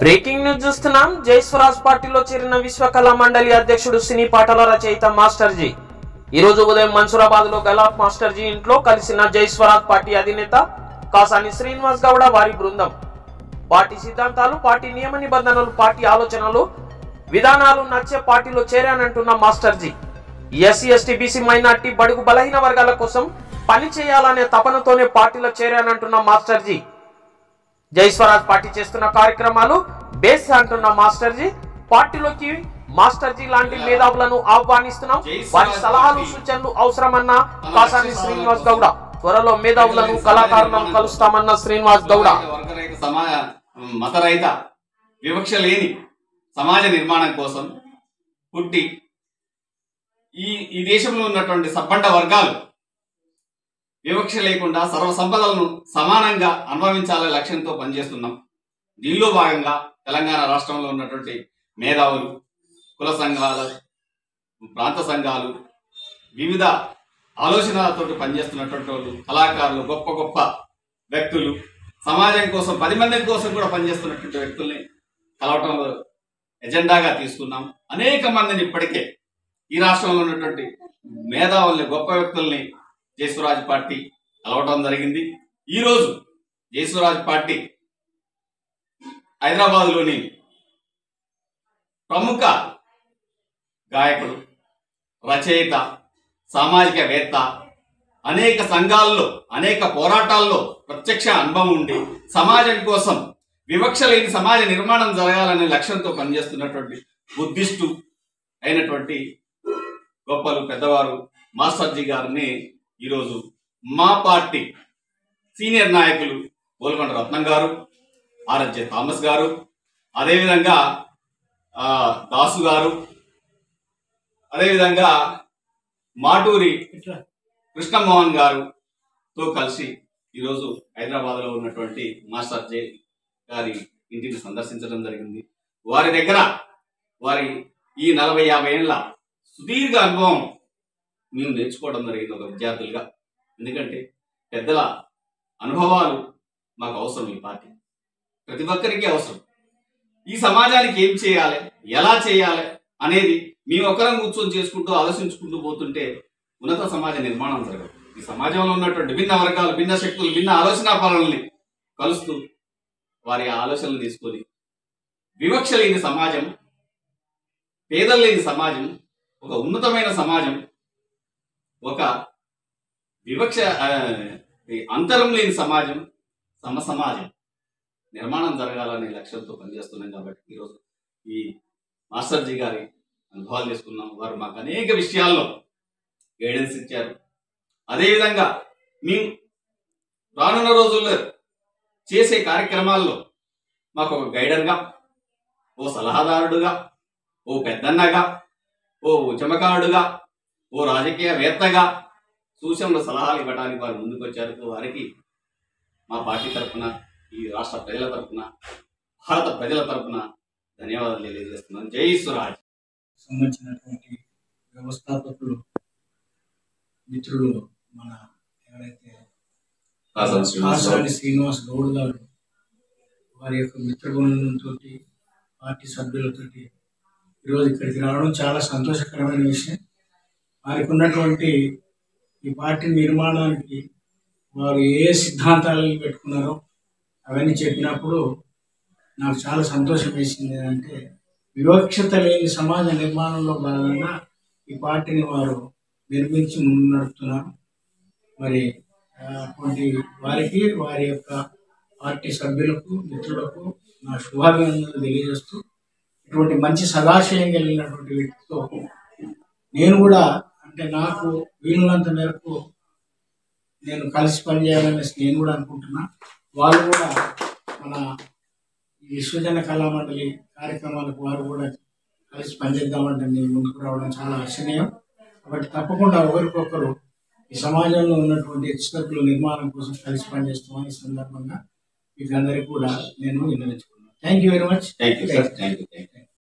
Breaking news చూస్తున్నాం. జై స్వరాజ్ పార్టీలో చేరిన విశ్వకళా మండలి అధ్యక్షుడు సినీ పాటల రచయిత మాస్టర్ జీ ఈ రోజు ఉదయం మన్సూరాబాద్ లో గల మాస్టర్ జీ ఇంట్లో కలిసిన జై స్వరాజ్ పార్టీ అధినేత కాసాని శ్రీనివాస్ గౌడ వారి బృందం. పార్టీ సిద్ధాంతాలు, పార్టీ నియమ నిబంధనలు, పార్టీ ఆలోచనలు, విధానాలు నచ్చే పార్టీలో చేరానంటున్న master ji SC ST BC minority బడుగు బలహీన వర్గాల కోసం పని చేయాలనే తపనతోనే పార్టీలో చేరానంటున్న మాస్టర్ జీ జై స్వరాజ్ పార్టీ చేస్తున్న కార్యక్రమాలు బేస్ అంటున్న మాస్టర్ జీ పార్టీలోకి మాస్టర్ జీ లాంటి మేధావులను ఆహ్వానిస్తున్నాం. వారి సలహాలు సూచనలు అవసరమన్న కాసాని శ్రీనివాస్ గౌడ. త్వరలో మేధావులను కళాకారులను కలుస్తామన్న శ్రీనివాస్ గౌడ. మతరహిత వివక్ష లేని సమాజ నిర్మాణం కోసం పుట్టి ఈ దేశంలో ఉన్నటువంటి సబ్బండ వర్గాలు వివక్ష లేకుండా సర్వ సంపదలను సమానంగా అనుభవించాలనే లక్ష్యంతో పనిచేస్తున్నాం. దీనిలో భాగంగా తెలంగాణ రాష్ట్రంలో ఉన్నటువంటి మేధావులు, కుల సంఘాలు, ప్రాంత సంఘాలు, వివిధ ఆలోచనలతో పనిచేస్తున్నటువంటి వాళ్ళు, కళాకారులు, గొప్ప గొప్ప వ్యక్తులు, సమాజం కోసం 10 మంది కోసం కూడా పనిచేస్తున్నటువంటి వ్యక్తుల్ని కలవటంలో ఎజెండాగా తీసుకున్నాం. అనేక మందిని ఇప్పటికే ఈ రాష్ట్రంలో ఉన్నటువంటి మేధావుల్ని, గొప్ప వ్యక్తుల్ని జై స్వరాజ్ పార్టీ కలవటం జరిగింది. ఈరోజు జై స్వరాజ్ పార్టీ హైదరాబాద్లోని ప్రముఖ గాయకుడు, రచయిత, సామాజికవేత్త, అనేక సంఘాల్లో, అనేక పోరాటాల్లో ప్రత్యక్ష అనుభవం ఉండి సమాజం కోసం వివక్ష లేని సమాజ నిర్మాణం జరగాలనే లక్ష్యంతో పనిచేస్తున్నటువంటి బుద్ధిస్టు అయినటువంటి గొప్పలు పెద్దవారు మాస్టర్ జీ గారిని ఈరోజు మా పార్టీ సీనియర్ నాయకులు గోల్కొండ రత్నం గారు, ఆర్ఎస్జే థామస్ గారు, అదేవిధంగా దాసు గారు, అదేవిధంగా మాటూరి కృష్ణమోహన్ గారుతో కలిసి ఈరోజు హైదరాబాద్లో ఉన్నటువంటి మాస్టర్ జే గారి ఇంటిని సందర్శించడం జరిగింది. వారి దగ్గర వారి ఈ 40-50 ఏళ్ల సుదీర్ఘ అనుభవం మేము నేర్చుకోవడం జరిగింది ఒక విద్యార్థులుగా. ఎందుకంటే పెద్దల అనుభవాలు మాకు అవసరం. ఈ పార్టీ ప్రతి ఒక్కరికి అవసరం. ఈ సమాజానికి ఏం చేయాలి, ఎలా చేయాలి అనేది మేము ఒకరం కూర్చొని చేసుకుంటూ ఆలోచించుకుంటూ పోతుంటే ఉన్నత సమాజ నిర్మాణం జరగదు. ఈ సమాజంలో ఉన్నటువంటి భిన్న వర్గాలు, భిన్న శక్తులు, భిన్న ఆలోచనా పనులని కలుస్తూ వారి ఆలోచనలు తీసుకొని వివక్ష లేని సమాజం, పేదలు లేని సమాజం, ఒక ఉన్నతమైన సమాజం, ఒక వివక్ష అంతరం లేని సమాజం, సమాజం నిర్మాణం జరగాలనే లక్ష్యంతో పనిచేస్తున్నాం. కాబట్టి ఈరోజు ఈ మాస్టర్ జీ గారి అనుభవాలు తీసుకున్నాం. వారు మాకు అనేక విషయాల్లో గైడెన్స్ ఇచ్చారు. అదేవిధంగా మేము రానున్న రోజుల్లో చేసే కార్యక్రమాల్లో మాకు ఒక గైడర్గా, ఓ సలహాదారుడుగా, ఓ పెద్దన్నగా, ఓ ఉద్యమకారుడుగా, ఓ రాజకీయవేత్తగా సూచనలు, సలహాలు ఇవ్వడానికి వారు ముందుకు వచ్చారు. వారికి మా పార్టీ తరఫున, ఈ రాష్ట్ర ప్రజల తరఫున, భారత ప్రజల తరఫున ధన్యవాదాలు తెలియజేస్తున్నాను. జై స్వరాజ్. సంబంధించినటువంటి వ్యవస్థాపకులు మిత్రులు మన ఎవరైతే కాసాని శ్రీనివాస్ గౌడ్ గారు, వారి యొక్క మిత్రబృందంతో, పార్టీ సభ్యులతోటి ఈరోజు ఇక్కడికి రావడం చాలా సంతోషకరమైన విషయం. వారికి ఉన్నటువంటి ఈ పార్టీ నిర్మాణానికి వారు ఏ సిద్ధాంతాలను పెట్టుకున్నారో అవన్నీ చెప్పినప్పుడు నాకు చాలా సంతోషం వేసింది. అంటే వివక్షత లేని సమాజ నిర్మాణంలో భాగంగా ఈ పార్టీని వారు నిర్మించి ముందు నడుపుతున్నారు. మరి అటువంటి వారికి, వారి యొక్క పార్టీ సభ్యులకు, మిత్రులకు నా శుభాభినందనలు తెలియజేస్తూ, ఇటువంటి మంచి సదాశయం కలిగినటువంటి వ్యక్తితో నేను కూడా, అంటే నాకు వీలున్నంత మేరకు నేను కలిసి పనిచేయాలనేసి నేను కూడా అనుకుంటున్నా. వాళ్ళు కూడా మన ఈ విశ్వజన కళా మండలి కార్యక్రమాలకు వారు కూడా కలిసి పనిచేద్దామంటే నేను ముందుకు రావడం చాలా హర్షణీయం. కాబట్టి తప్పకుండా ఒకరికొకరు ఈ సమాజంలో ఉన్నటువంటి ఎక్స్పర్టుల నిర్మాణం కోసం కలిసి పనిచేస్తామని ఈ సందర్భంగా మీకు అందరికీ కూడా నేను విన్నవించుకున్నాను. Thank you very much. Thank you sir. Thank you.